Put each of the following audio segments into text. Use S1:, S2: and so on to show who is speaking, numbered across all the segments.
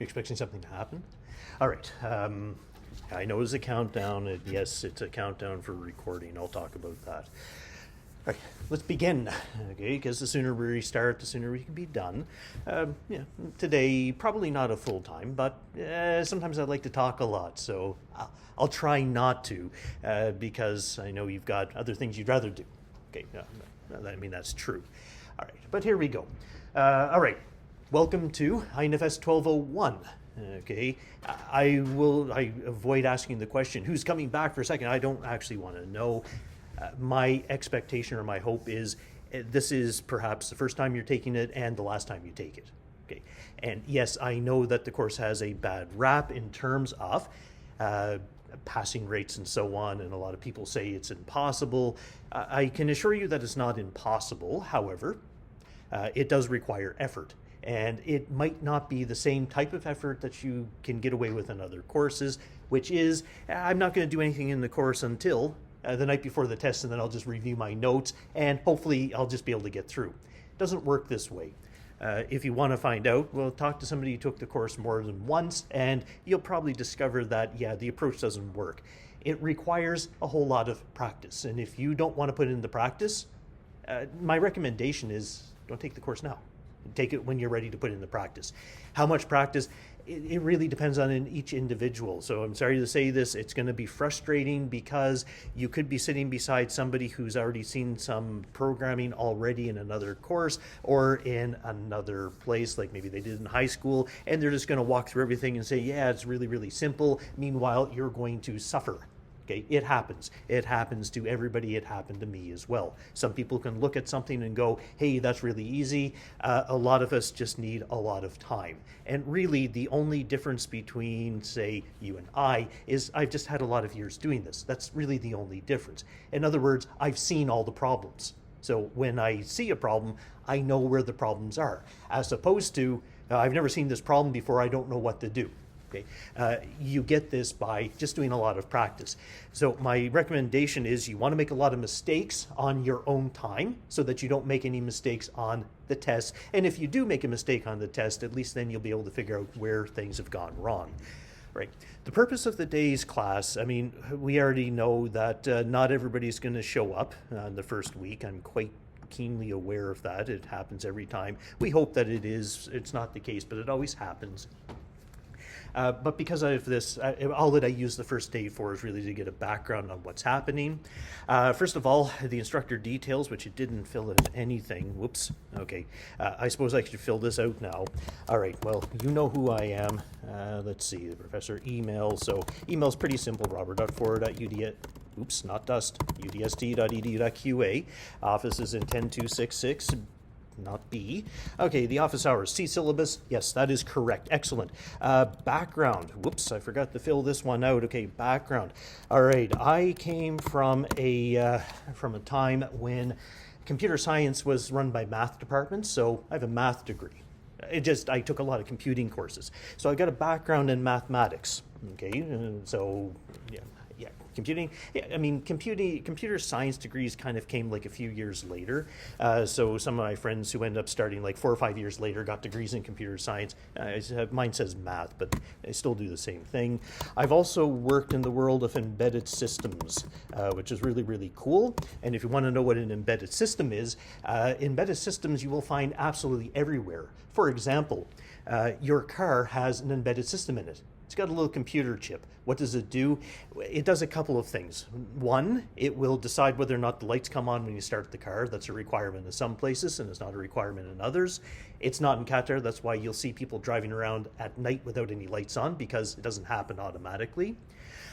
S1: You expecting something to happen? All right. I know it's a countdown. And yes, it's a countdown for recording. I'll talk about that. All right, let's begin, okay, because the sooner we start, the sooner we can be done. Today, probably not a full time, but sometimes I like to talk a lot, so I'll try not to, because I know you've got other things you'd rather do. Okay, I mean, that's true. All right, but here we go. All right, welcome to INFS1201. Okay, I avoid asking the question, who's coming back for a second? I don't actually want to know. My expectation or my hope is this is perhaps the first time you're taking it and the last time you take it. Okay, and yes, I know that the course has a bad rap in terms of passing rates and so on, and a lot of people say it's impossible. I can assure you that it's not impossible. However, it does require effort. And it might not be the same type of effort that you can get away with in other courses, which is, I'm not going to do anything in the course until the night before the test, and then I'll just review my notes, and hopefully I'll just be able to get through. It doesn't work this way. If you want to find out, well, talk to somebody who took the course more than once, and you'll probably discover that, yeah, the approach doesn't work. It requires a whole lot of practice, and if you don't want to put it into practice, my recommendation is don't take the course now. Take it when you're ready to put it into practice. How much practice? It really depends on each individual. So I'm sorry to say this, it's going to be frustrating because you could be sitting beside somebody who's already seen some programming already in another course or in another place, like maybe they did in high school, and they're just going to walk through everything and say, yeah, it's really, really simple. Meanwhile, you're going to suffer. Okay, it happens. It happens to everybody. It happened to me as well. Some people can look at something and go, hey, that's really easy. A lot of us just need a lot of time. And really, the only difference between, say, you and I is I've just had a lot of years doing this. That's really the only difference. In other words, I've seen all the problems. So when I see a problem, I know where the problems are. As opposed to, I've never seen this problem before, I don't know what to do. Okay. You get this by just doing a lot of practice. So my recommendation is you want to make a lot of mistakes on your own time so that you don't make any mistakes on the test. And if you do make a mistake on the test, at least then you'll be able to figure out where things have gone wrong. Right. The purpose of the day's class, I mean, we already know that not everybody's going to show up the first week. I'm quite keenly aware of that. It happens every time. We hope that it's not the case, but it always happens. But because of this, all that I use the first day for is really to get a background on what's happening. First of all, the instructor details, which it didn't fill in anything. Whoops. Okay. I suppose I should fill this out now. All right. Well, you know who I am. Let's see. The professor email. So email's pretty simple. robert.for.ud. Oops, not dust. udst.edu.qa. Office is in 10266. Not B. Okay, the office hours. C syllabus. Yes, that is correct. Excellent. Background. Whoops, I forgot to fill this one out. Okay, background. All right, I came from a time when computer science was run by math departments, so I have a math degree. I took a lot of computing courses. So I got a background in mathematics. Okay, so yeah. Computing, yeah, I mean, computer science degrees kind of came like a few years later. So some of my friends who ended up starting like 4 or 5 years later got degrees in computer science. Mine says math, but I still do the same thing. I've also worked in the world of embedded systems, which is really, really cool. And if you want to know what an embedded system is, embedded systems you will find absolutely everywhere. For example, your car has an embedded system in it. It's got a little computer chip. What does it do? It does a couple of things. One, it will decide whether or not the lights come on when you start the car. That's a requirement in some places, and it's not a requirement in others. It's not in Qatar. That's why you'll see people driving around at night without any lights on, because it doesn't happen automatically.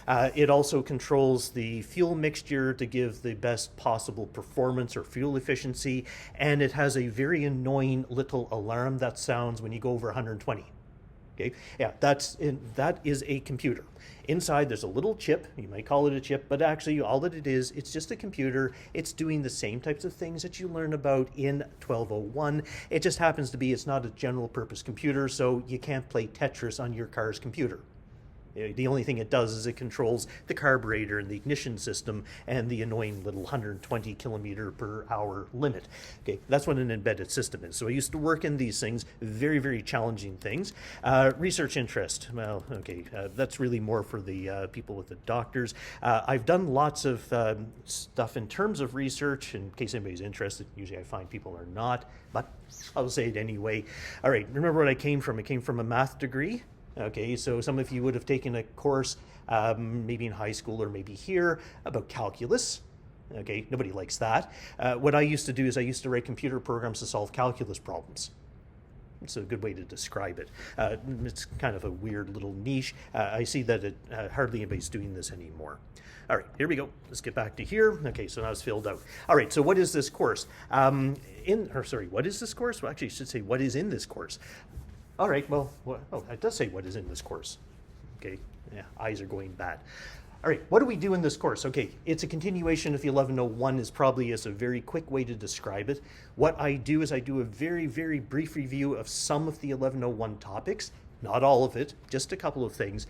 S1: It also controls the fuel mixture to give the best possible performance or fuel efficiency, and it has a very annoying little alarm that sounds when you go over 120. Okay, yeah, that is a computer. Inside there's a little chip, you might call it a chip, but actually all that it is, it's just a computer. It's doing the same types of things that you learn about in 1201. It just happens to be it's not a general purpose computer, so you can't play Tetris on your car's computer. The only thing it does is it controls the carburetor and the ignition system and the annoying little 120 kilometer per hour limit. Okay, that's what an embedded system is. So I used to work in these things, very, very challenging things. Research interest, well, okay, that's really more for the people with the doctors. I've done lots of stuff in terms of research, in case anybody's interested. Usually I find people are not, but I'll say it anyway. All right, remember what I came from? I came from a math degree. Okay, so some of you would have taken a course, maybe in high school or maybe here, about calculus. Okay, nobody likes that. What I used to do is I used to write computer programs to solve calculus problems. It's a good way to describe it. It's kind of a weird little niche. I see that hardly anybody's doing this anymore. All right, here we go. Let's get back to here. Okay, so now it's filled out. All right, so what is this course? What is this course? Well, actually, I should say what is in this course. All right, well, it does say what is in this course. Okay, yeah, eyes are going bad. All right, what do we do in this course? Okay, it's a continuation of the 1101 is probably a very quick way to describe it. What I do is I do a very, very brief review of some of the 1101 topics, not all of it, just a couple of things.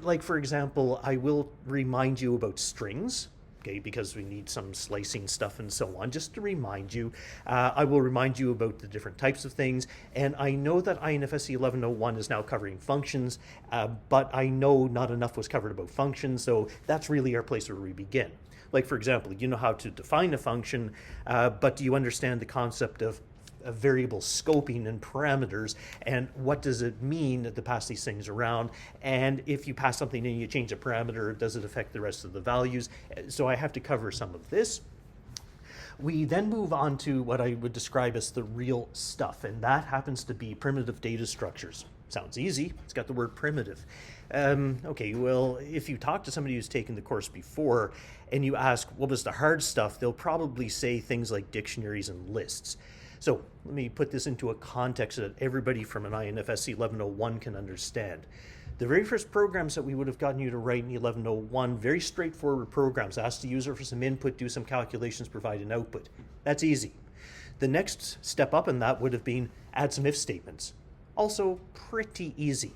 S1: Like, for example, I will remind you about strings. Okay, because we need some slicing stuff and so on, just to remind you. I will remind you about the different types of things, and I know that INFS 1101 is now covering functions, but I know not enough was covered about functions, so that's really our place where we begin. Like, for example, you know how to define a function, but do you understand the concept of variable scoping and parameters, and what does it mean to pass these things around? And if you pass something and you change a parameter, does it affect the rest of the values? So I have to cover some of this. We then move on to what I would describe as the real stuff, and that happens to be primitive data structures. Sounds easy. It's got the word primitive. Okay, well, if you talk to somebody who's taken the course before and you ask what was the hard stuff, they'll probably say things like dictionaries and lists. So let me put this into a context that everybody from an INFS 1101 can understand. The very first programs that we would have gotten you to write in 1101, very straightforward programs, ask the user for some input, do some calculations, provide an output. That's easy. The next step up in that would have been add some if statements. Also pretty easy.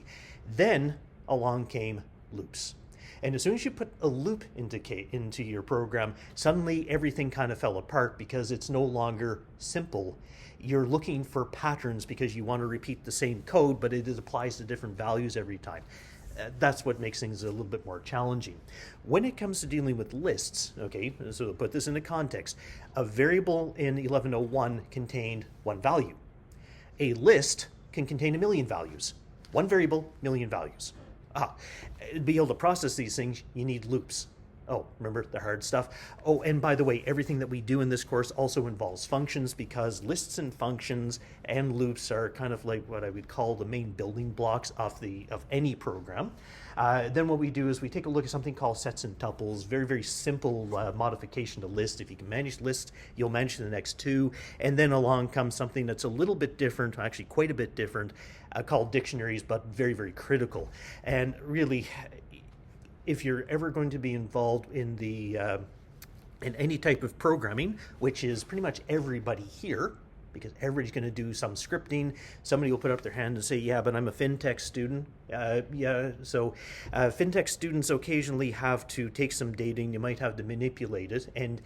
S1: Then along came loops. And as soon as you put a loop into your program, suddenly everything kind of fell apart because it's no longer simple. You're looking for patterns because you want to repeat the same code, but it applies to different values every time. That's what makes things a little bit more challenging. When it comes to dealing with lists, okay, so to put this into context, a variable in 1101 contained one value. A list can contain 1,000,000 values. One variable, 1,000,000 values. To be able to process these things, you need loops. Oh, remember the hard stuff? Oh, and by the way, everything that we do in this course also involves functions, because lists and functions and loops are kind of like what I would call the main building blocks of any program. Then what we do is we take a look at something called sets and tuples, very, very simple modification to list. If you can manage lists, you'll manage the next two. And then along comes something that's a little bit different, actually quite a bit different, called dictionaries, but very, very critical. And really, if you're ever going to be involved in in any type of programming, which is pretty much everybody here, because everybody's going to do some scripting. Somebody will put up their hand and say, yeah, but I'm a FinTech student. So FinTech students occasionally have to take some data and you might have to manipulate it. And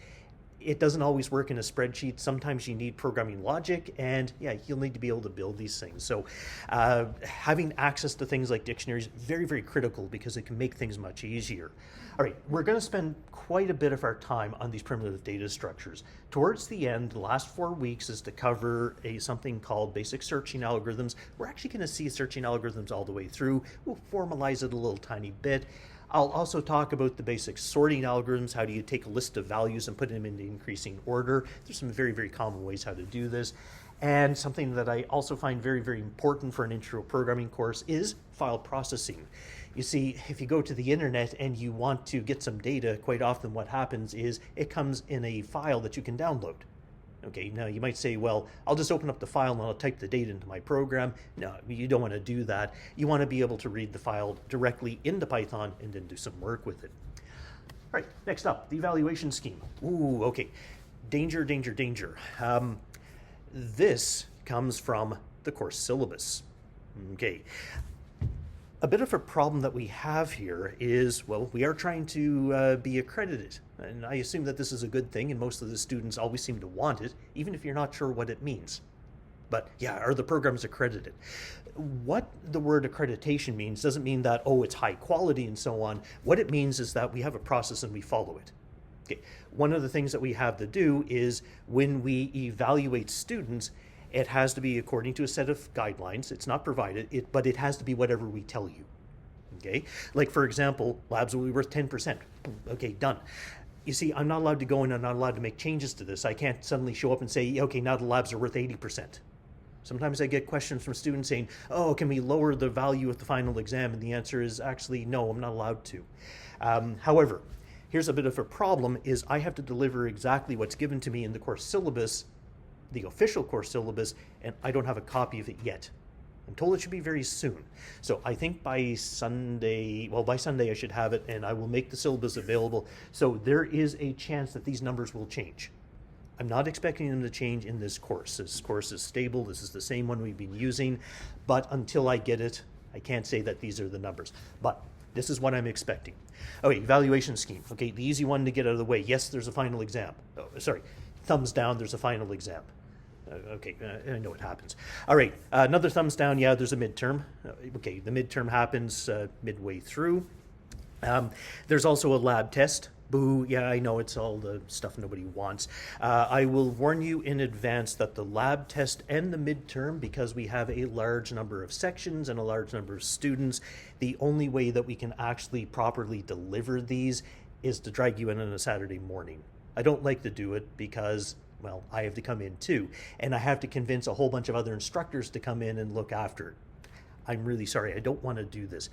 S1: it doesn't always work in a spreadsheet. Sometimes you need programming logic, and yeah, you'll need to be able to build these things. So having access to things like dictionaries, very, very critical, because it can make things much easier. All right, we're going to spend quite a bit of our time on these primitive data structures. Towards the end, the last 4 weeks is to cover something called basic searching algorithms. We're actually going to see searching algorithms all the way through. We'll formalize it a little tiny bit. I'll also talk about the basic sorting algorithms. How do you take a list of values and put them in increasing order? There's some very, very common ways how to do this. And something that I also find very, very important for an intro programming course is file processing. You see, if you go to the internet and you want to get some data, quite often what happens is it comes in a file that you can download. Okay, now you might say, well, I'll just open up the file and I'll type the data into my program. No, you don't want to do that. You want to be able to read the file directly into Python and then do some work with it. All right, next up, the evaluation scheme. Ooh, okay. Danger, danger, danger. This comes from the course syllabus. Okay. A bit of a problem that we have here is, well, we are trying to be accredited. And I assume that this is a good thing, and most of the students always seem to want it, even if you're not sure what it means. But yeah, are the programs accredited? What the word accreditation means doesn't mean that, oh, it's high quality and so on. What it means is that we have a process and we follow it. Okay. One of the things that we have to do is when we evaluate students, it has to be according to a set of guidelines. It's not provided, but it has to be whatever we tell you. Okay? Like, for example, labs will be worth 10%. Okay, done. You see, I'm not allowed to go in, I'm not allowed to make changes to this. I can't suddenly show up and say, okay, now the labs are worth 80%. Sometimes I get questions from students saying, oh, can we lower the value of the final exam? And the answer is actually, no, I'm not allowed to. However, here's a bit of a problem is I have to deliver exactly what's given to me in the course syllabus, the official course syllabus, and I don't have a copy of it yet. I'm told it should be very soon. So I think by Sunday I should have it, and I will make the syllabus available. So there is a chance that these numbers will change. I'm not expecting them to change in this course. This course is stable. This is the same one we've been using. But until I get it, I can't say that these are the numbers. But this is what I'm expecting. Okay, evaluation scheme. Okay, the easy one to get out of the way. Yes, there's a final exam. Oh, sorry, thumbs down, there's a final exam. Okay, I know what happens. All right, another thumbs down, yeah, there's a midterm. Okay, the midterm happens midway through. There's also a lab test. Boo, yeah, I know it's all the stuff nobody wants. I will warn you in advance that the lab test and the midterm, because we have a large number of sections and a large number of students, the only way that we can actually properly deliver these is to drag you in on a Saturday morning. I don't like to do it because, well, I have to come in too, and I have to convince a whole bunch of other instructors to come in and look after it. I'm really sorry, I don't want to do this.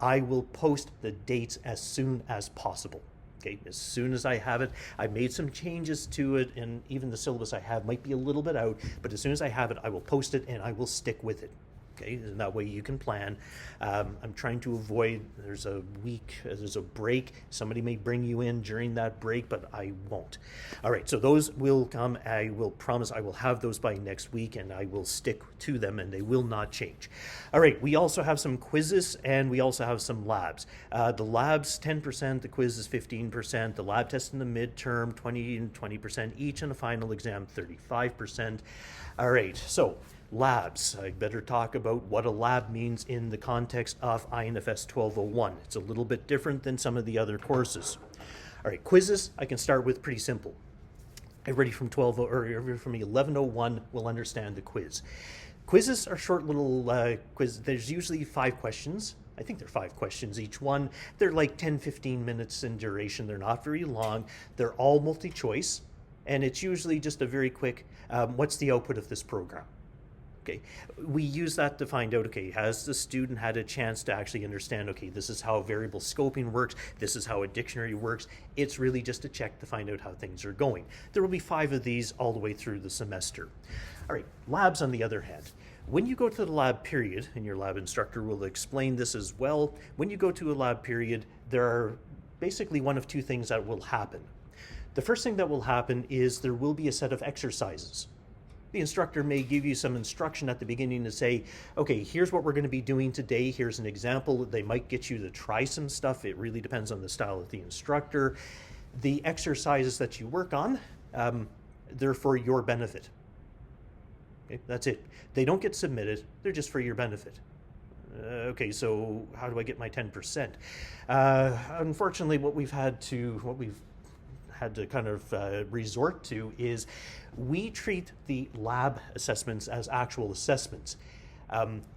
S1: I will post the dates as soon as possible. Okay, as soon as I have it, I've made some changes to it, and even the syllabus I have might be a little bit out, but as soon as I have it, I will post it and I will stick with it. Okay, and that way you can plan. I'm trying to avoid, there's a week, there's a break. Somebody may bring you in during that break, but I won't. All right, so those will come. I will promise I will have those by next week, and I will stick to them, and they will not change. All right, we also have some quizzes, and we also have some labs. The labs, 10%, the quiz is 15%, the lab test in the midterm, 20 and 20% each, and the final exam, 35%. All right, so labs. I better talk about what a lab means in the context of INFS1201. It's a little bit different than some of the other courses. All right, quizzes, I can start with pretty simple. Everybody from 1101 will understand the quiz. Quizzes are short little quizzes. There's usually 5 questions. I think they're 5 questions each one. They're like 10-15 minutes in duration. They're not very long. They're all multi-choice, and it's usually just a very quick, what's the output of this program? Okay, we use that to find out, okay, has the student had a chance to actually understand, okay, this is how variable scoping works, this is how a dictionary works. It's really just a check to find out how things are going. There will be 5 of these all the way through the semester. All right, labs on the other hand. When you go to the lab period, and your lab instructor will explain this as well, when you go to a lab period, there are basically one of 2 things that will happen. The first thing that will happen is there will be a set of exercises. The instructor may give you some instruction at the beginning to say, okay, here's what we're going to be doing today. Here's an example. They might get you to try some stuff. It really depends on the style of the instructor. The exercises that you work on, they're for your benefit. Okay, that's it. They don't get submitted. They're just for your benefit. Okay, so how do I get my 10%? Unfortunately, what we've had to kind of resort to is we treat the lab assessments as actual assessments.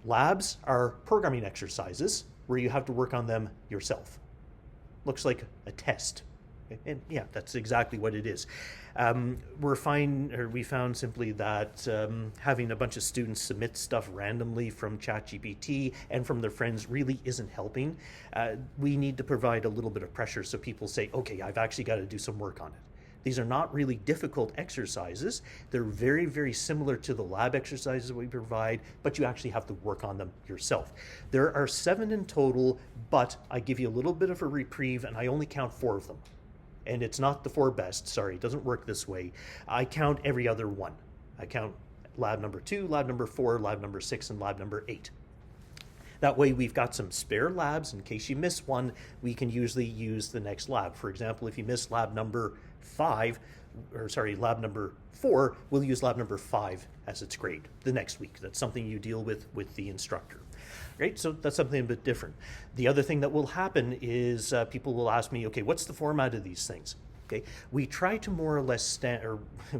S1: Labs are programming exercises where you have to work on them yourself. Looks like a test. And yeah, that's exactly what it is. We found simply that having a bunch of students submit stuff randomly from ChatGPT and from their friends really isn't helping. We need to provide a little bit of pressure so people say, okay, I've actually got to do some work on it. These are not really difficult exercises. They're very, very similar to the lab exercises we provide, but you actually have to work on them yourself. There are 7 in total, but I give you a little bit of a reprieve, and I only count 4 of them. And it's not the 4 best, sorry, it doesn't work this way. I count every other one. I count lab number 2, lab number 4, lab number 6, and lab number 8. That way we've got some spare labs. In case you miss one, we can usually use the next lab. For example, if you miss lab number 4, we'll use lab number 5 as its grade the next week. That's something you deal with the instructor. Right, so that's something a bit different. The other thing that will happen is people will ask me, okay, what's the format of these things? Okay, we try to more or less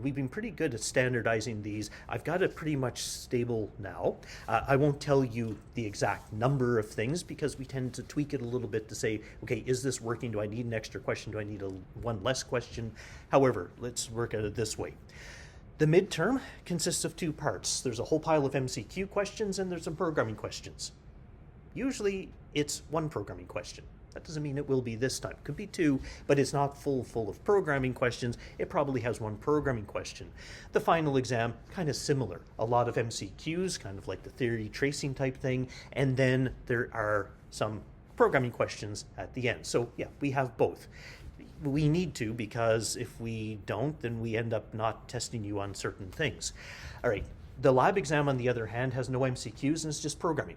S1: we've been pretty good at standardizing these. I've got it pretty much stable now. I won't tell you the exact number of things because we tend to tweak it a little bit to say, okay, is this working? Do I need an extra question? Do I need one less question? However, let's work at it this way. The midterm consists of 2 parts. There's a whole pile of MCQ questions and there's some programming questions. Usually it's 1 programming question. That doesn't mean it will be this time. It could be 2, but it's not full of programming questions. It probably has 1 programming question. The final exam, kind of similar. A lot of MCQs, kind of like the theory tracing type thing, and then there are some programming questions at the end. So yeah, we have both. We need to, because if we don't, then we end up not testing you on certain things. All right, the lab exam, on the other hand, has no MCQs and it's just programming.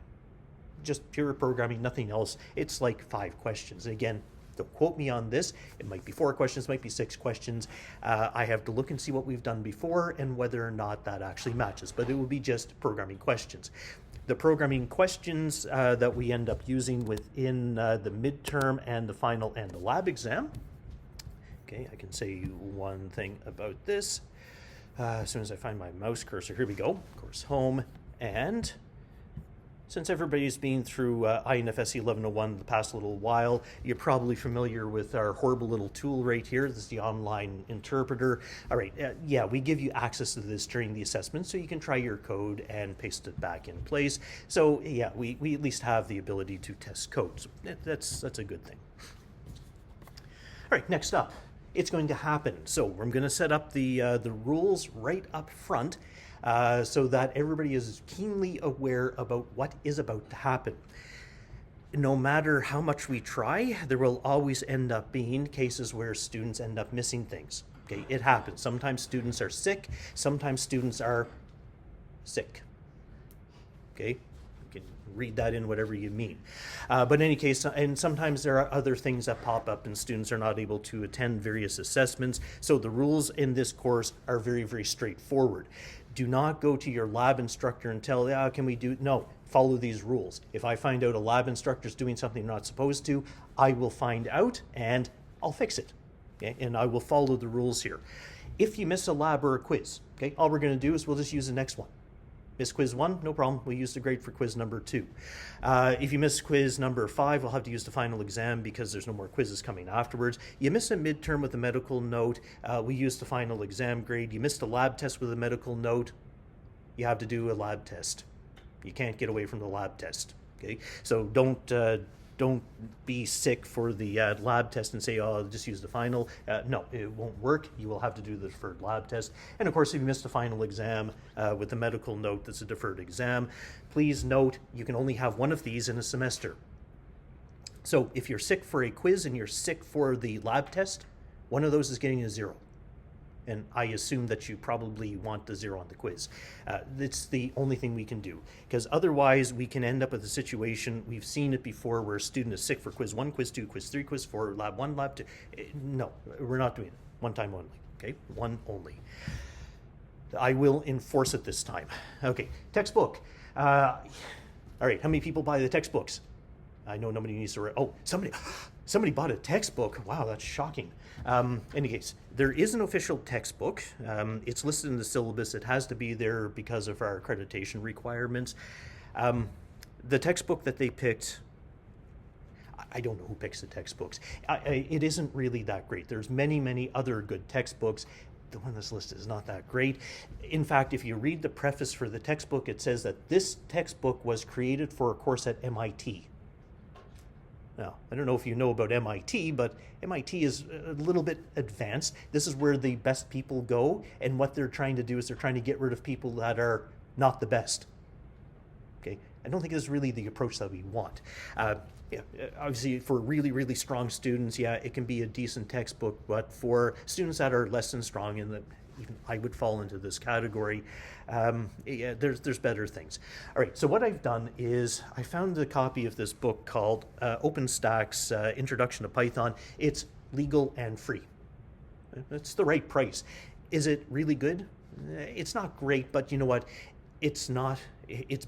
S1: Just pure programming, nothing else. It's like 5 questions. And again, don't quote me on this. It might be 4 questions, might be 6 questions. I have to look and see what we've done before and whether or not that actually matches, but it will be just programming questions. The programming questions that we end up using within the midterm and the final and the lab exam. Okay, I can say one thing about this. As soon as I find my mouse cursor, here we go. Course home, and since everybody's been through INFS1201 the past little while, you're probably familiar with our horrible little tool right here. This is the online interpreter. All right, yeah, we give you access to this during the assessment so you can try your code and paste it back in place. So yeah, we at least have the ability to test code. So that's a good thing. All right, next up, it's going to happen. So I'm going to set up the rules right up front. So that everybody is keenly aware about what is about to happen. No matter how much we try, there will always end up being cases where students end up missing things. Okay, it happens. Sometimes students are sick, sometimes students are sick. Okay, you can read that in whatever you mean. But in any case, and sometimes there are other things that pop up and students are not able to attend various assessments. So the rules in this course are very, very straightforward. Do not go to your lab instructor and tell, can we do, no, follow these rules. If I find out a lab instructor is doing something they're not supposed to, I will find out and I'll fix it. Okay? And I will follow the rules here. If you miss a lab or a quiz, okay, all we're going to do is we'll just use the next one. Miss quiz 1, no problem. We'll use the grade for quiz number 2. If you miss quiz number 5, we'll have to use the final exam because there's no more quizzes coming afterwards. You miss a midterm with a medical note, we use the final exam grade. You missed a lab test with a medical note, you have to do a lab test. You can't get away from the lab test. Okay, so don't be sick for the lab test and say, oh, I'll just use the final. No, it won't work. You will have to do the deferred lab test. And of course, if you missed a final exam with the medical note that's a deferred exam, please note you can only have one of these in a semester. So if you're sick for a quiz and you're sick for the lab test, one of those is getting a 0. And I assume that you probably want the 0 on the quiz. It's the only thing we can do, because otherwise we can end up with a situation, we've seen it before, where a student is sick for quiz 1, quiz 2, quiz 3, quiz 4, lab 1, lab 2. No, we're not doing it. One time only, okay? One only. I will enforce it this time. Okay, textbook. All right, how many people buy the textbooks? I know nobody needs to write. Oh, somebody bought a textbook. Wow, that's shocking. Any case, there is an official textbook. It's listed in the syllabus. It has to be there because of our accreditation requirements. The textbook that they picked, I don't know who picks the textbooks. It isn't really that great. There's many other good textbooks. The one that's listed is not that great. In fact, if you read the preface for the textbook, it says that this textbook was created for a course at MIT. Now, I don't know if you know about MIT, but MIT is a little bit advanced. This is where the best people go, and what they're trying to do is they're trying to get rid of people that are not the best. Okay, I don't think this is really the approach that we want. Yeah, obviously, for really strong students, yeah, it can be a decent textbook, but for students that are less than strong, and even I would fall into this category. Yeah, there's better things. All right, so what I've done is I found a copy of this book called OpenStack's Introduction to Python. It's legal and free. It's the right price. Is it really good? It's not great, but you know what? It's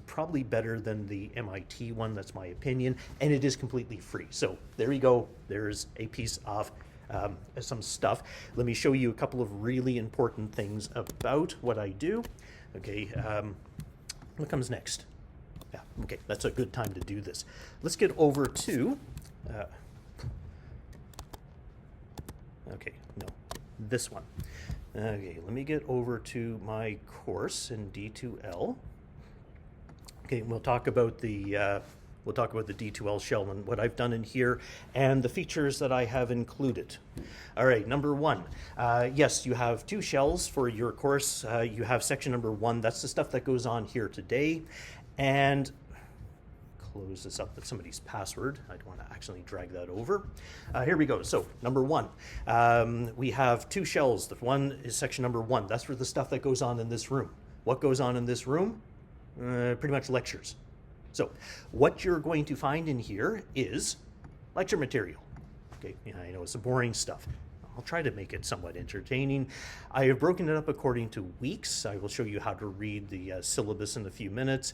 S1: probably better than the MIT one, that's my opinion, and it is completely free. So there you go. There's a piece of some stuff. Let me show you a couple of really important things about what I do. Okay, what comes next? Yeah, okay, that's a good time to do this. Let's get over to, okay, no, this one. Okay, let me get over to my course in D2L. Okay, we'll talk about the D2L shell and what I've done in here and the features that I have included. All right, number one, yes, you have two shells for your course. You have section number one. That's the stuff that goes on here today. And close this up with somebody's password. I don't want to accidentally drag that over. Here we go. So number one, we have two shells. The one is section number one. That's for the stuff that goes on in this room. What goes on in this room? Pretty much lectures. So what you're going to find in here is lecture material. Okay, yeah, I know it's the boring stuff. I'll try to make it somewhat entertaining. I have broken it up according to weeks. I will show you how to read the syllabus in a few minutes.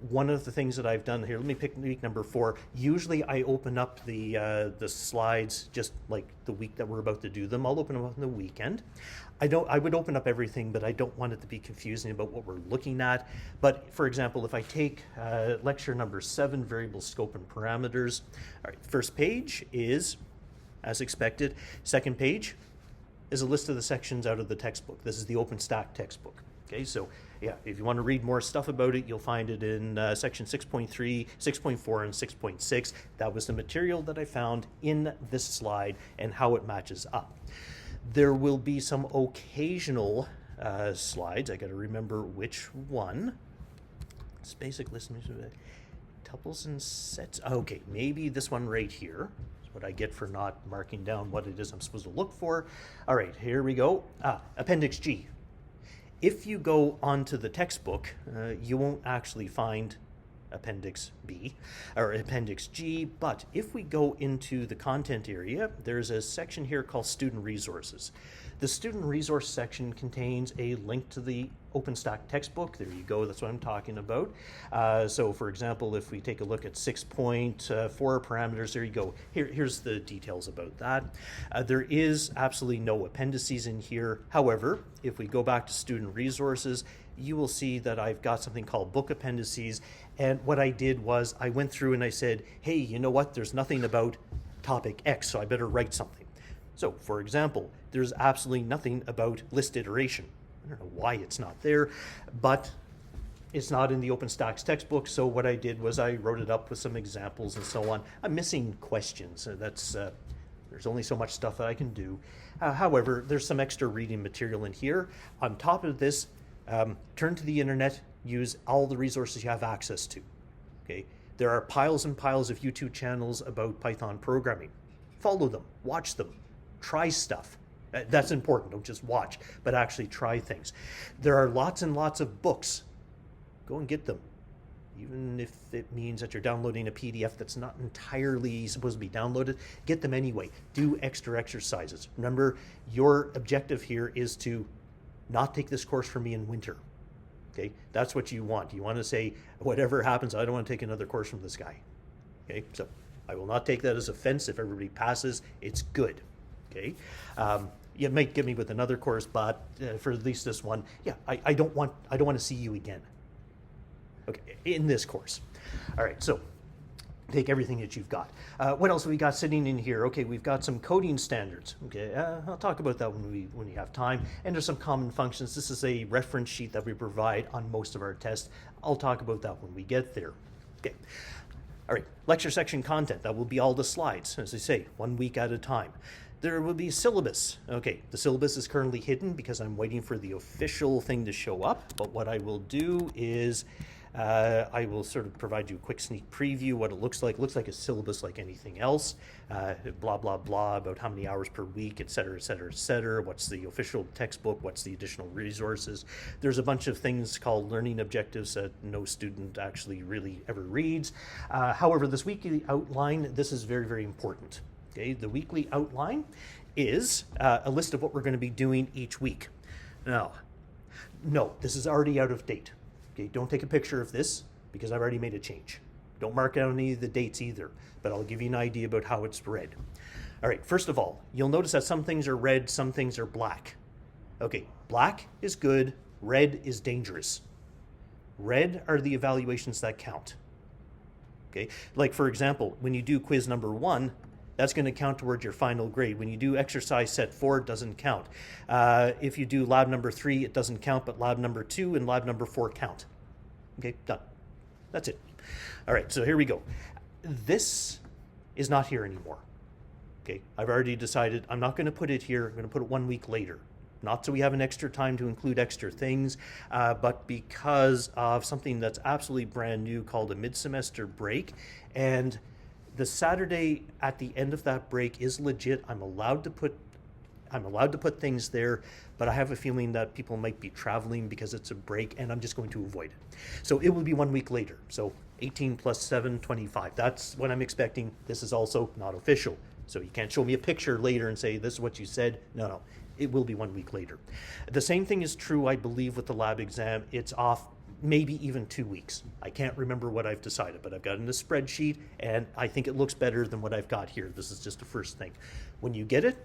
S1: One of the things that I've done here, let me pick week number 4. Usually I open up the slides just like the week that we're about to do them. I'll open them up on the weekend. I would open up everything, but I don't want it to be confusing about what we're looking at. But for example, if I take lecture number 7, variable scope and parameters. All right, first page is, as expected. Second page is a list of the sections out of the textbook. This is the OpenStack textbook. Okay, so yeah, if you want to read more stuff about it, you'll find it in section 6.3, 6.4, and 6.6. That was the material that I found in this slide and how it matches up. There will be some occasional slides. I got to remember which one. It's basic list, tuples and sets. Okay, maybe this one right here. What I get for not marking down what it is I'm supposed to look for. All right, here we go. Appendix G. If you go onto the textbook, you won't actually find Appendix B or Appendix G, but if we go into the content area, there's a section here called Student Resources. The Student Resource section contains a link to the OpenStack textbook. There you go, that's what I'm talking about. So for example, if we take a look at 6.4 parameters, there you go. Here's the details about that. There is absolutely no appendices in here. However, if we go back to Student Resources, you will see that I've got something called book appendices. And what I did was I went through and I said, hey, you know what? There's nothing about topic X, so I better write something. So for example, there's absolutely nothing about list iteration. I don't know why it's not there, but it's not in the OpenStack's textbook. So what I did was I wrote it up with some examples and so on. I'm missing questions. There's only so much stuff that I can do. However, there's some extra reading material in here. On top of this, turn to the internet, use all the resources you have access to. Okay, there are piles and piles of YouTube channels about Python programming. Follow them, watch them, try stuff. That's important, don't just watch, but actually try things. There are lots and lots of books. Go and get them. Even if it means that you're downloading a PDF that's not entirely supposed to be downloaded, get them anyway. Do extra exercises. Remember, your objective here is to not take this course from me in winter. Okay, that's what you want. You want to say, whatever happens, I don't want to take another course from this guy. Okay, so I will not take that as offense. If everybody passes, it's good. Okay, you might get me with another course, but for at least this one, yeah, I don't want to see you again. Okay, in this course. All right, so take everything that you've got. What else have we got sitting in here? Okay, we've got some coding standards. Okay, I'll talk about that when we have time. And there's some common functions. This is a reference sheet that we provide on most of our tests. I'll talk about that when we get there. Okay. All right, lecture section content. That will be all the slides, as I say, 1 week at a time. There will be syllabus. Okay, the syllabus is currently hidden because I'm waiting for the official thing to show up. But what I will do is I will sort of provide you a quick sneak preview what it looks like. It looks like a syllabus like anything else. Blah, blah, blah about how many hours per week, et cetera, et cetera, et cetera. What's the official textbook? What's the additional resources? There's a bunch of things called learning objectives that no student actually really ever reads. However, this weekly outline, this is very, very important. Okay, the weekly outline is a list of what we're going to be doing each week. Now, no, this is already out of date. Okay, don't take a picture of this because I've already made a change. Don't mark out any of the dates either, but I'll give you an idea about how it's read. All right, first of all, you'll notice that some things are red, some things are black. Okay, black is good, red is dangerous. Red are the evaluations that count. Okay, like for example, when you do quiz number 1, that's going to count towards your final grade. When you do exercise set 4, it doesn't count. If you do lab number 3, it doesn't count, but lab number 2 and lab number 4 count. Okay, done. That's it. All right, so here we go. This is not here anymore. Okay, I've already decided I'm not going to put it here. I'm going to put it 1 week later. Not so we have an extra time to include extra things, but because of something that's absolutely brand new called a mid-semester break. And the Saturday at the end of that break is legit. I'm allowed to put things there, but I have a feeling that people might be traveling because it's a break, and I'm just going to avoid it. So it will be 1 week later. So 18 plus 7, 25. That's what I'm expecting. This is also not official. So you can't show me a picture later and say, this is what you said. No. It will be 1 week later. The same thing is true, I believe, with the lab exam. It's off maybe even 2 weeks. I can't remember what I've decided, but I've got it in a spreadsheet, and I think it looks better than what I've got here. This is just the first thing. When you get it,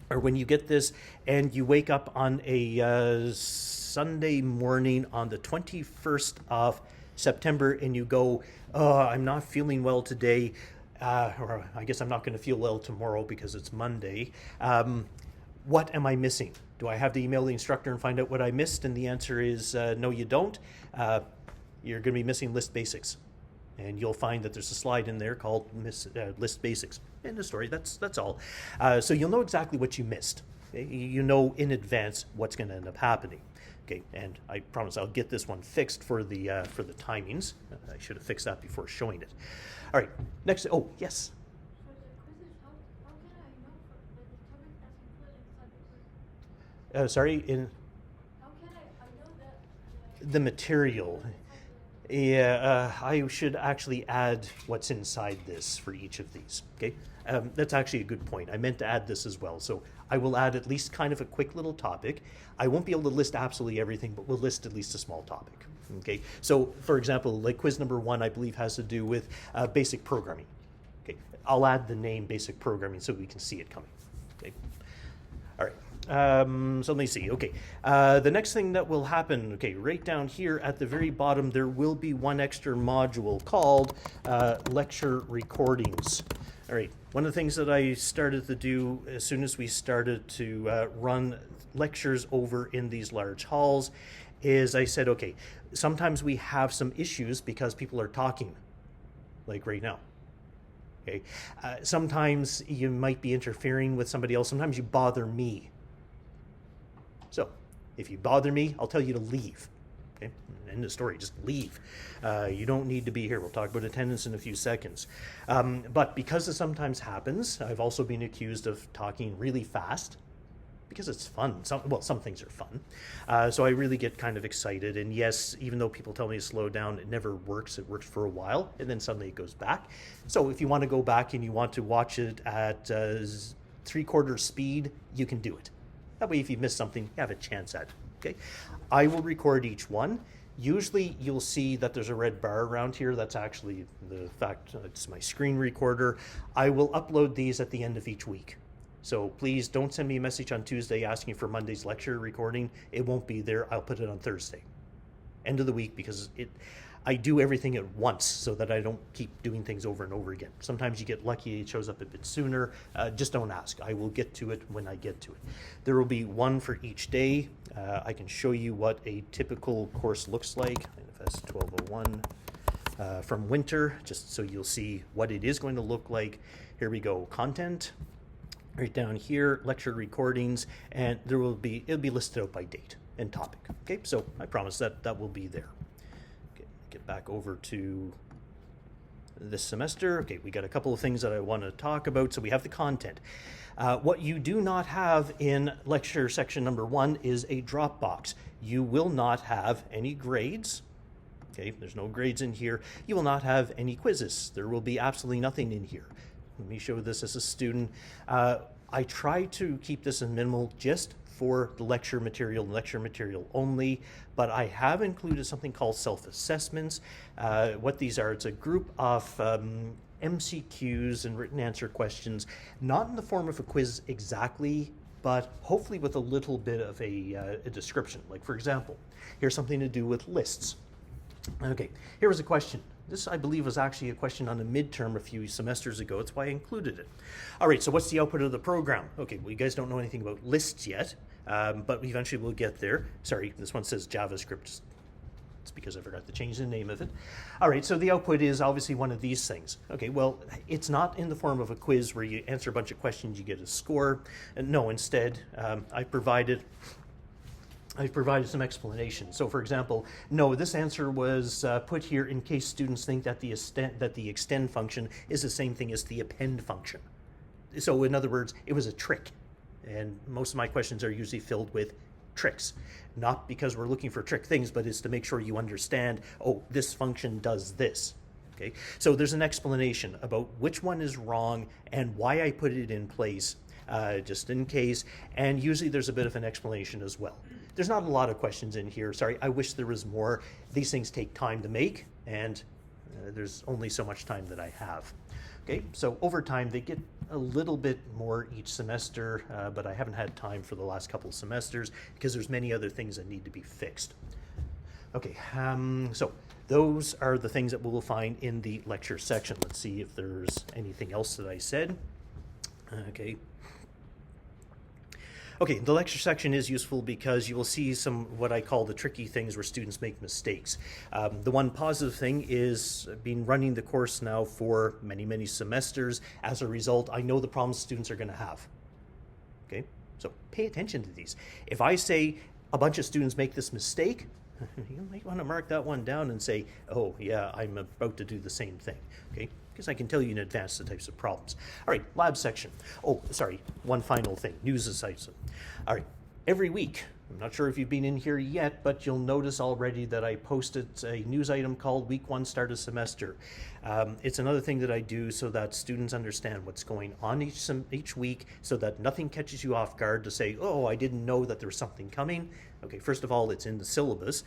S1: or when you get this, and you wake up on a Sunday morning on the 21st of September, and you go, oh, I'm not feeling well today, or I guess I'm not going to feel well tomorrow because it's Monday. What am I missing? Do I have to email the instructor and find out what I missed? And the answer is no, you don't. You're going to be missing list basics. And you'll find that there's a slide in there called list basics. End of story, that's all. So you'll know exactly what you missed. Okay? You know in advance what's going to end up happening. Okay, and I promise I'll get this one fixed for the timings. I should have fixed that before showing it. All right, next, oh, yes? Sorry, in how can I know that the material? Yeah, I should actually add what's inside this for each of these. Okay, that's actually a good point. I meant to add this as well, so I will add at least kind of a quick little topic. I won't be able to list absolutely everything, but we'll list at least a small topic. Okay, so for example, like quiz number 1, I believe has to do with basic programming. Okay, I'll add the name basic programming so we can see it coming. Okay, all right. So let me see. Okay, the next thing that will happen, okay, right down here at the very bottom, there will be one extra module called lecture recordings. All right, one of the things that I started to do as soon as we started to run lectures over in these large halls is I said, okay, sometimes we have some issues because people are talking, like right now. Okay, sometimes you might be interfering with somebody else. Sometimes you bother me. So, if you bother me, I'll tell you to leave. Okay, end of story, just leave. You don't need to be here. We'll talk about attendance in a few seconds. But because this sometimes happens, I've also been accused of talking really fast because it's fun. Some things are fun. So I really get kind of excited. And yes, even though people tell me to slow down, it never works. It works for a while, and then suddenly it goes back. So if you want to go back and you want to watch it at 3/4 speed, you can do it. That way, if you miss something, you have a chance at it, okay? I will record each one. Usually, you'll see that there's a red bar around here. That's actually the fact, it's my screen recorder. I will upload these at the end of each week. So please don't send me a message on Tuesday asking for Monday's lecture recording. It won't be there. I'll put it on Thursday. End of the week, because I do everything at once so that I don't keep doing things over and over again. Sometimes you get lucky, it shows up a bit sooner. Just don't ask. I will get to it when I get to it. There will be one for each day. I can show you what a typical course looks like, INFS1201 from winter, just so you'll see what it is going to look like. Here we go, content. Right down here, lecture recordings, and it'll be listed out by date and topic. Okay, so I promise that will be there. get back over to this semester. Okay, we got a couple of things that I want to talk about. So we have the content. What you do not have in lecture section number 1 is a Dropbox. You will not have any grades. Okay, there's no grades in here. You will not have any quizzes. There will be absolutely nothing in here. Let me show this as a student. I try to keep this in minimal just for the lecture material only, but I have included something called self-assessments. What these are, it's a group of MCQs and written answer questions, not in the form of a quiz exactly, but hopefully with a little bit of a description. Like, for example, here's something to do with lists. Okay, here was a question. This, I believe, was actually a question on a midterm a few semesters ago. That's why I included it. All right, so what's the output of the program? Okay, well, you guys don't know anything about lists yet, but eventually we'll get there. Sorry, this one says JavaScript. It's because I forgot to change the name of it. All right, so the output is obviously one of these things. Okay, well, it's not in the form of a quiz where you answer a bunch of questions, you get a score. And no, instead, I've provided some explanation. So, for example, no, this answer was put here in case students think that the extend function is the same thing as the append function. So, in other words, it was a trick. And most of my questions are usually filled with tricks. Not because we're looking for trick things, but it's to make sure you understand, oh, this function does this. Okay? So there's an explanation about which one is wrong and why I put it in place, just in case. And usually there's a bit of an explanation as well. There's not a lot of questions in here. Sorry, I wish there was more. These things take time to make, and there's only so much time that I have. Okay, so over time they get a little bit more each semester, but I haven't had time for the last couple of semesters because there's many other things that need to be fixed. Okay, so those are the things that we'll find in the lecture section. Let's see if there's anything else that I said. Okay. Okay, the lecture section is useful because you will see some what I call the tricky things where students make mistakes. The one positive thing is been running the course now for many, many semesters. As a result, I know the problems students are going to have. Okay, so pay attention to these. If I say a bunch of students make this mistake, you might want to mark that one down and say, oh yeah, I'm about to do the same thing. Okay, because I can tell you in advance the types of problems. All right, lab section. Oh, sorry, one final thing, news section. All right, every week, I'm not sure if you've been in here yet, but you'll notice already that I posted a news item called Week 1 Start of Semester. It's another thing that I do so that students understand what's going on each week so that nothing catches you off guard to say, oh, I didn't know that there was something coming. Okay, first of all, it's in the syllabus.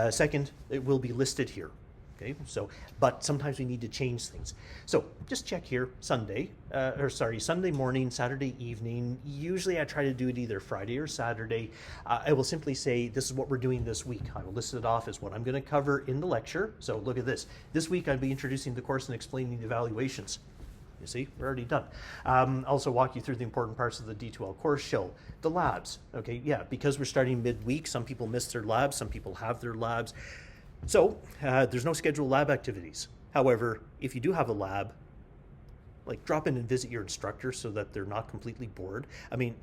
S1: Second, it will be listed here. Okay, so, but sometimes we need to change things. So just check here, Sunday morning, Saturday evening. Usually I try to do it either Friday or Saturday. I will simply say, this is what we're doing this week. I will list it off as what I'm going to cover in the lecture. So look at this. This week I'll be introducing the course and explaining the evaluations. You see, we're already done. Also walk you through the important parts of the D2L course, show the labs. Okay, yeah, because we're starting midweek, some people miss their labs, some people have their labs. So there's no scheduled lab activities. However, if you do have a lab, like drop in and visit your instructor so that they're not completely bored. I mean,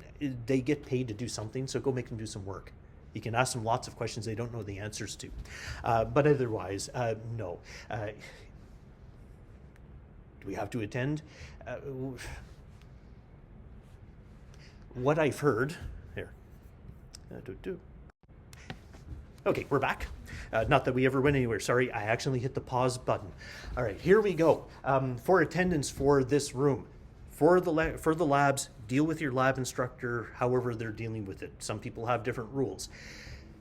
S1: they get paid to do something, so go make them do some work. You can ask them lots of questions they don't know the answers to. But otherwise, no. Do we have to attend? What I've heard, here. Okay, we're back. Not that we ever went anywhere. Sorry, I accidentally hit the pause button. All right, here we go. For attendance for this room, for the labs, deal with your lab instructor however they're dealing with it. Some people have different rules.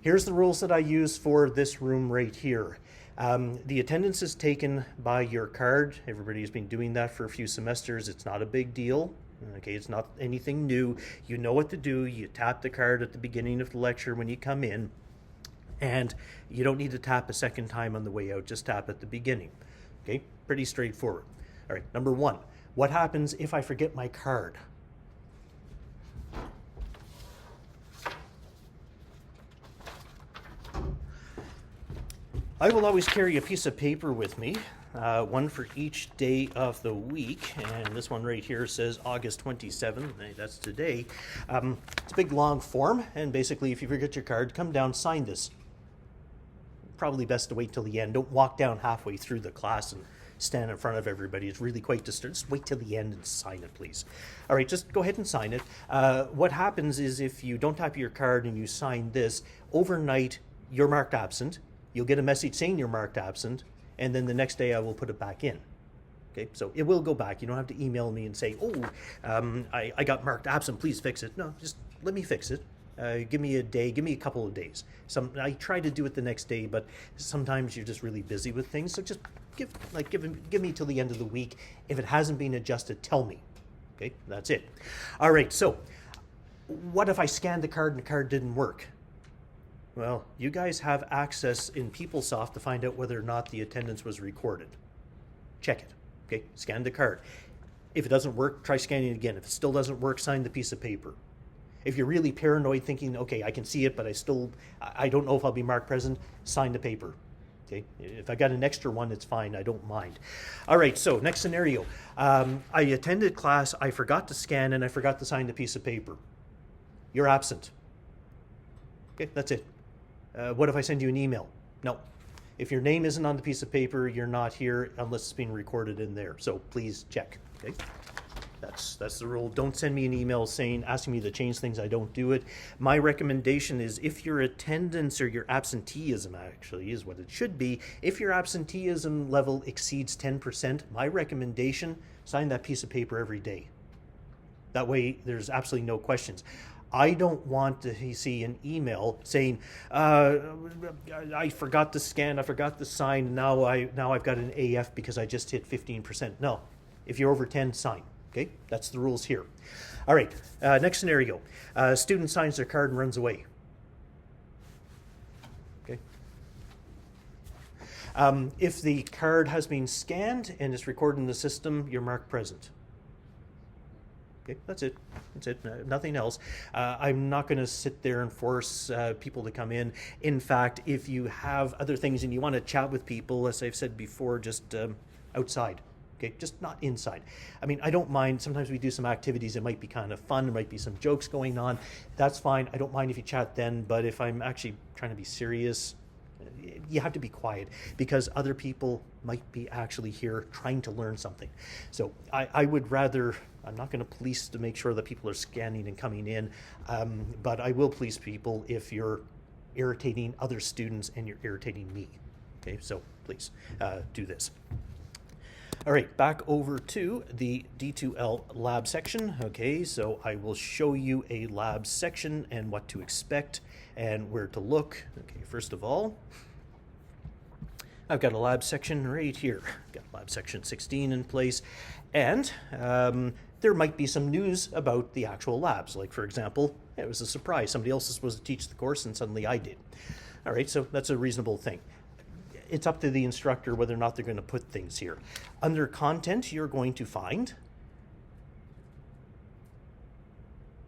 S1: Here's the rules that I use for this room right here. The attendance is taken by your card. Everybody's been doing that for a few semesters. It's not a big deal. Okay, it's not anything new. You know what to do. You tap the card at the beginning of the lecture when you come in. And you don't need to tap a second time on the way out, just tap at the beginning. Okay, pretty straightforward. All right, number 1, what happens if I forget my card? I will always carry a piece of paper with me, one for each day of the week, and this one right here says August 27th, that's today. It's a big long form, and basically if you forget your card, come down, sign this. probably best to wait till the end. Don't walk down halfway through the class and stand in front of everybody. It's really quite disturbing. Just wait till the end and sign it, please. All right, just go ahead and sign it. What happens is if you don't type your card and you sign this, overnight you're marked absent. You'll get a message saying you're marked absent, and then the next day I will put it back in. Okay, so it will go back. You don't have to email me and say, I got marked absent, please fix it. No, just let me fix it. Give me a day, give me a couple of days. I try to do it the next day, but sometimes you're just really busy with things. So just give me till the end of the week. If it hasn't been adjusted, tell me. Okay, that's it. All right, so what if I scanned the card and the card didn't work? Well, you guys have access in PeopleSoft to find out whether or not the attendance was recorded. Check it. Okay, scan the card. If it doesn't work, try scanning it again. If it still doesn't work, sign the piece of paper. If you're really paranoid thinking, okay, I can see it, but I don't know if I'll be marked present, sign the paper. Okay, if I got an extra one, it's fine, I don't mind. All right, so next scenario. I attended class, I forgot to scan, and I forgot to sign the piece of paper. You're absent. Okay, that's it. What if I send you an email? No. If your name isn't on the piece of paper, you're not here unless it's being recorded in there. So please check. Okay, that's the rule. Don't send me an email asking me to change things. I don't do it. My recommendation is if your attendance or your absenteeism actually is what it should be. If your absenteeism level exceeds 10%, my recommendation, sign that piece of paper every day. That way, there's absolutely no questions. I don't want to see an email saying, I forgot to scan, I forgot to sign, now I've got an AF because I just hit 15%. No, if you're over 10, sign. Okay, that's the rules here. All right, next scenario. Student signs their card and runs away. Okay. If the card has been scanned and it's recorded in the system, you're marked present. Okay, that's it. That's it. Nothing else. I'm not going to sit there and force people to come in. In fact, if you have other things and you want to chat with people, as I've said before, just outside. Okay, just not inside. I mean, I don't mind. Sometimes we do some activities that might be kind of fun. There might be some jokes going on. That's fine. I don't mind if you chat then. But if I'm actually trying to be serious, you have to be quiet because other people might be actually here trying to learn something. So I would rather, I'm not going to police to make sure that people are scanning and coming in, but I will police people if you're irritating other students and you're irritating me. Okay, so please do this. All right, back over to the D2L lab section. Okay, so I will show you a lab section and what to expect and where to look. Okay, first of all, I've got a lab section right here. Got lab section 16 in place, and there might be some news about the actual labs. Like, for example, it was a surprise. Somebody else was supposed to teach the course, and suddenly I did. All right, so that's a reasonable thing. It's up to the instructor whether or not they're going to put things here. Under content, you're going to find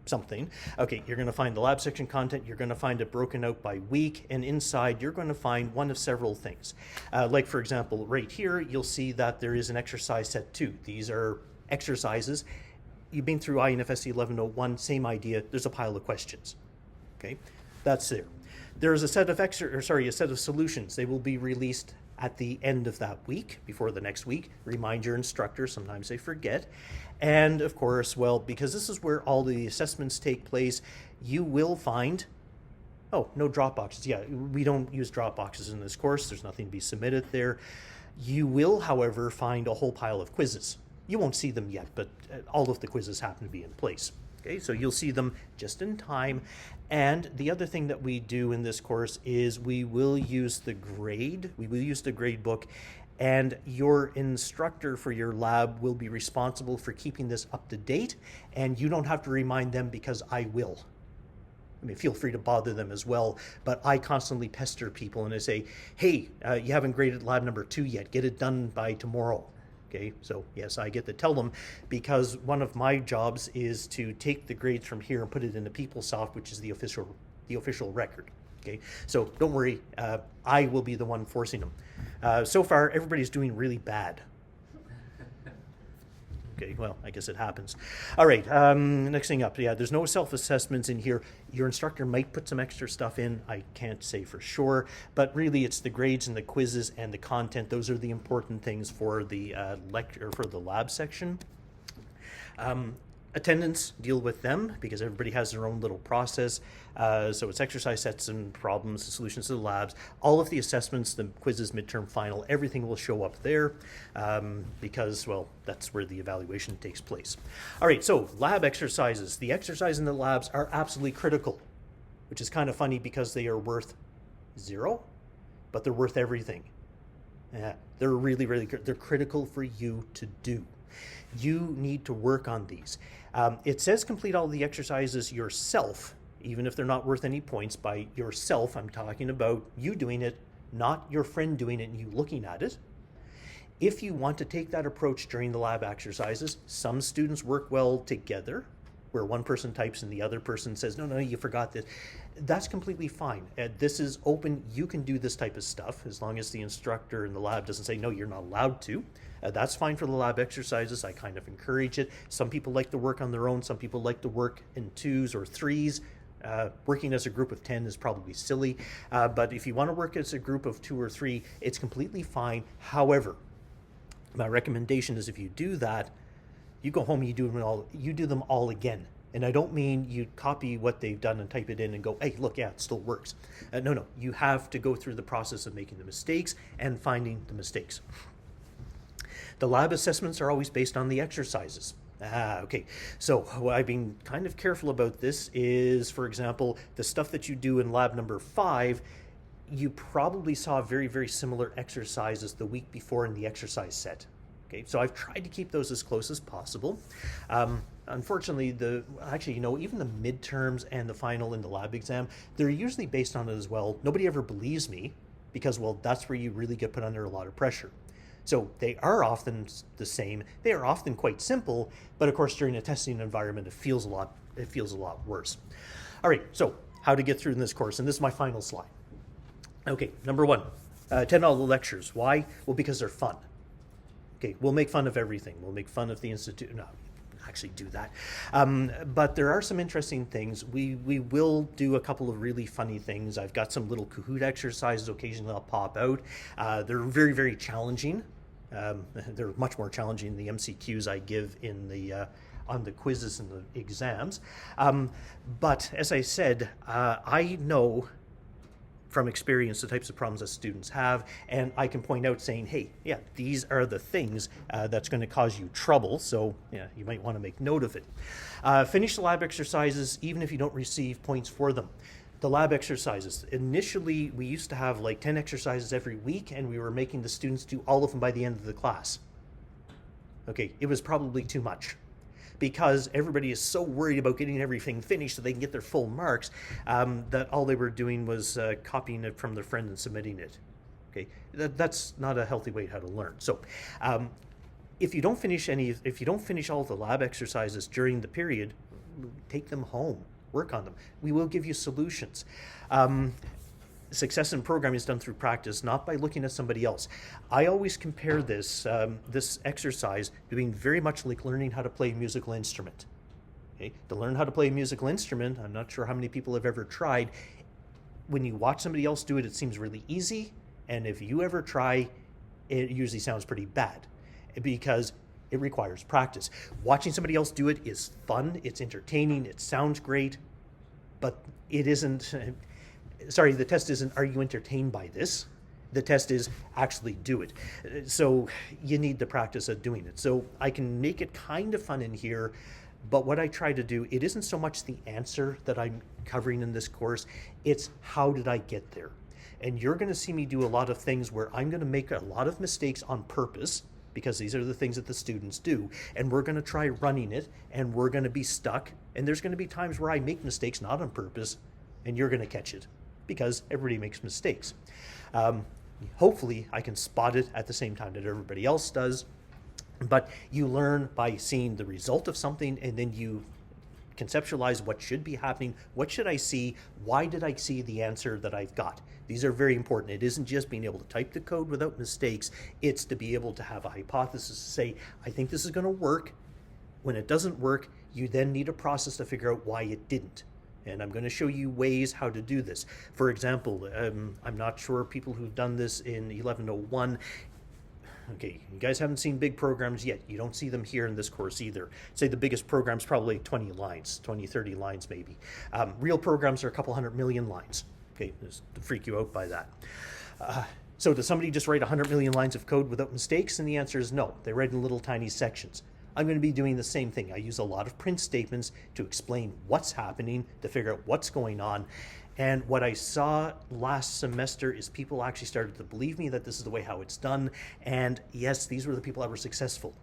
S1: something. Okay, you're going to find the lab section content. You're going to find it broken out by week, and inside you're going to find one of several things. Like, for example, right here, you'll see that there is an exercise set 2. These are exercises. You've been through INFS1201, same idea. There's a pile of questions. Okay, that's there. There's a set of a set of solutions. They will be released at the end of that week, before the next week. Remind your instructor, sometimes they forget. And of course, well, because this is where all the assessments take place, you will find, oh, no drop boxes. Yeah, we don't use drop boxes in this course. There's nothing to be submitted there. You will, however, find a whole pile of quizzes. You won't see them yet, but all of the quizzes happen to be in place. Okay, so you'll see them just in time. And the other thing that we do in this course is we will use the grade. We will use the grade book, and your instructor for your lab will be responsible for keeping this up to date, and you don't have to remind them because I will. I mean, feel free to bother them as well, but I constantly pester people and I say, hey, you haven't graded lab number 2 yet. Get it done by tomorrow. Okay, so yes, I get to tell them because one of my jobs is to take the grades from here and put it into PeopleSoft, which is the official record. Okay, so don't worry, I will be the one forcing them. So far, everybody's doing really bad. Okay, well, I guess it happens. All right, next thing up, yeah, there's no self-assessments in here. Your instructor might put some extra stuff in. I can't say for sure, but really it's the grades and the quizzes and the content. Those are the important things for the lecture, for the lab section. Attendance, deal with them because everybody has their own little process. So it's exercise sets and problems, solutions to the labs. All of the assessments, the quizzes, midterm, final, everything will show up there because, well, that's where the evaluation takes place. All right, so lab exercises. The exercises in the labs are absolutely critical, which is kind of funny because they are worth 0, but they're worth everything. Yeah, they're really, they're critical for you to do. You need to work on these. It says complete all the exercises yourself, even if they're not worth any points. By yourself, I'm talking about you doing it, not your friend doing it and you looking at it. If you want to take that approach during the lab exercises, some students work well together, where one person types and the other person says, no, you forgot this. That's completely fine. This is open. You can do this type of stuff as long as the instructor in the lab doesn't say, no, you're not allowed to. That's fine for the lab exercises. I kind of encourage it. Some people like to work on their own. Some people like to work in 2s or 3s. Working as a group of 10 is probably silly. But if you want to work as a group of 2 or 3, it's completely fine. However, my recommendation is if you do that, you go home and you do them all again. And I don't mean you copy what they've done and type it in and go, hey, look, yeah, it still works. No, you have to go through the process of making the mistakes and finding the mistakes. The lab assessments are always based on the exercises. Okay. So what I've been kind of careful about this is, for example, the stuff that you do in lab number 5, you probably saw very similar exercises the week before in the exercise set. Okay, so I've tried to keep those as close as possible. Unfortunately, even the midterms and the final in the lab exam, they're usually based on it as well. Nobody ever believes me because, well, that's where you really get put under a lot of pressure. So they are often the same. They are often quite simple, but of course during a testing environment, it feels a lot worse. All right, so how to get through in this course, and this is my final slide. Okay, number 1, attend all the lectures. Why? Well, because they're fun. Okay, we'll make fun of everything. We'll make fun of the institute. No, actually do that. But there are some interesting things. We will do a couple of really funny things. I've got some little Kahoot exercises occasionally I'll pop out. They're very challenging. They're much more challenging than the MCQs I give in the on the quizzes and the exams. But as I said, I know from experience the types of problems that students have, and I can point out saying, hey, yeah, these are the things that's going to cause you trouble, so yeah, you might want to make note of it. Finish the lab exercises even if you don't receive points for them. The lab exercises, initially we used to have like 10 exercises every week and we were making the students do all of them by the end of the class. Okay, it was probably too much, because everybody is so worried about getting everything finished so they can get their full marks that all they were doing was copying it from their friend and submitting it. Okay, that's not a healthy way how to learn. So if you don't finish all the lab exercises during the period, take them home, work on them. We will give you solutions. Success in programming is done through practice, not by looking at somebody else. I always compare this exercise to being very much like learning how to play a musical instrument. Okay? To learn how to play a musical instrument, I'm not sure how many people have ever tried. When you watch somebody else do it, it seems really easy. And if you ever try, it usually sounds pretty bad because it requires practice. Watching somebody else do it is fun, it's entertaining, it sounds great, but it isn't... Sorry, the test isn't, are you entertained by this? The test is, actually do it. So you need the practice of doing it. So I can make it kind of fun in here, but what I try to do, it isn't so much the answer that I'm covering in this course, it's how did I get there? And you're going to see me do a lot of things where I'm going to make a lot of mistakes on purpose, because these are the things that the students do, and we're going to try running it, and we're going to be stuck, and there's going to be times where I make mistakes not on purpose, and you're going to catch it, because everybody makes mistakes. Hopefully I can spot it at the same time that everybody else does, but you learn by seeing the result of something, and then you conceptualize what should be happening, what should I see, why did I see the answer that I've got. These are very important. It isn't just being able to type the code without mistakes, it's to be able to have a hypothesis to say, I think this is going to work, When it doesn't work, you then need a process to figure out why it didn't. And I'm going to show you ways how to do this. For example, I'm not sure people who've done this in 1101. Okay, you guys haven't seen big programs yet. You don't see them here in this course either. Say the biggest program's probably 20 lines, 20, 30 lines maybe. Real programs are a couple 100 million lines. Okay, just to freak you out by that. So does somebody just write 100 million lines of code without mistakes? And the answer is no. They write in little tiny sections. I'm going to be doing the same thing. I use a lot of print statements to explain what's happening, to figure out what's going on. And what I saw last semester is people actually started to believe me that this is the way how it's done. And yes, these were the people that were successful.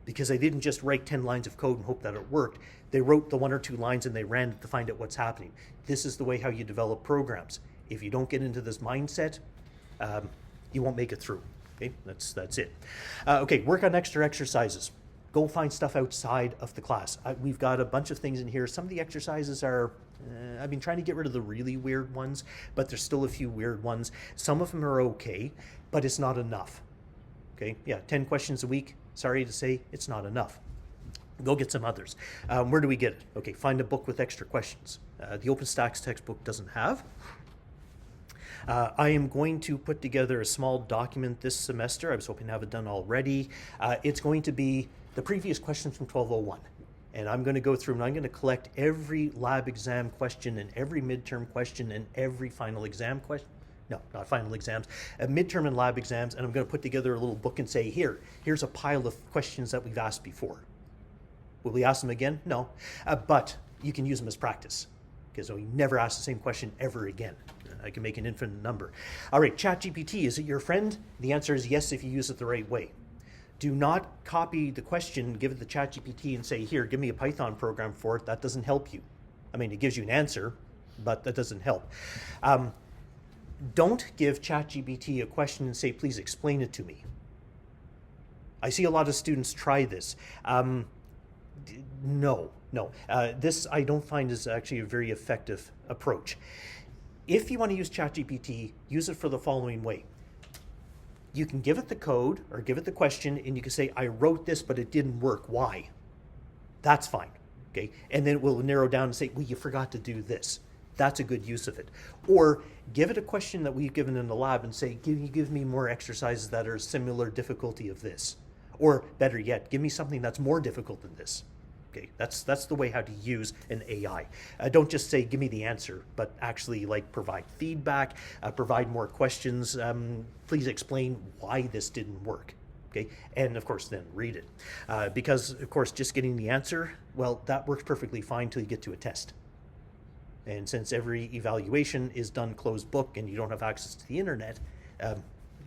S1: Because they didn't just write 10 lines of code and hope that it worked. They wrote the 1 or 2 lines and they ran it to find out what's happening. This is the way how you develop programs. If you don't get into this mindset, you won't make it through. Okay, that's it. Okay, work on extra exercises. Go find stuff outside of the class. We've got a bunch of things in here. Some of the exercises are, I've been trying to get rid of the really weird ones, but there's still a few weird ones. Some of them are okay, but it's not enough. Okay, yeah, 10 questions a week. Sorry to say, it's not enough. Go get some others. Where do we get it? Okay, find a book with extra questions. The OpenStax textbook doesn't have. I am going to put together a small document this semester. I was hoping to have it done already. It's going to be the previous questions from 1201. And I'm going to go through and I'm going to collect every lab exam question and every midterm question and every final exam question. No, not final exams, midterm and lab exams. And I'm going to put together a little book and say, here's a pile of questions that we've asked before. Will we ask them again? No. But you can use them as practice, because we never ask the same question ever again. I can make an infinite number. All right, ChatGPT, is it your friend? The answer is yes, if you use it the right way. Do not copy the question, give it the ChatGPT and say, here, give me a Python program for it. That doesn't help you. I mean, it gives you an answer, but that doesn't help. Don't give ChatGPT a question and say, please explain it to me. I see a lot of students try this. No. This I don't find is actually a very effective approach. If you want to use ChatGPT, use it for the following way. You can give it the code or give it the question and you can say, I wrote this, but it didn't work. Why? That's fine. Okay. And then it will narrow down and say, well, you forgot to do this. That's a good use of it. Or give it a question that we've given in the lab and say, give me more exercises that are similar difficulty of this. Or better yet, give me something that's more difficult than this. Okay, that's the way how to use an AI. Don't just say, give me the answer, but actually provide feedback, provide more questions. Please explain why this didn't work. Okay, and of course then read it. Because of course just getting the answer, well, that works perfectly fine till you get to a test. And since every evaluation is done closed book and you don't have access to the internet,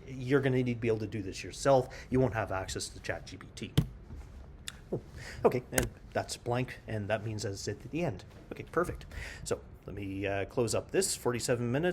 S1: you're going to need to be able to do this yourself. You won't have access to ChatGPT. Oh, okay, and that's blank, and that means that's it at the end. Okay, perfect. So let me close up this 47 minutes.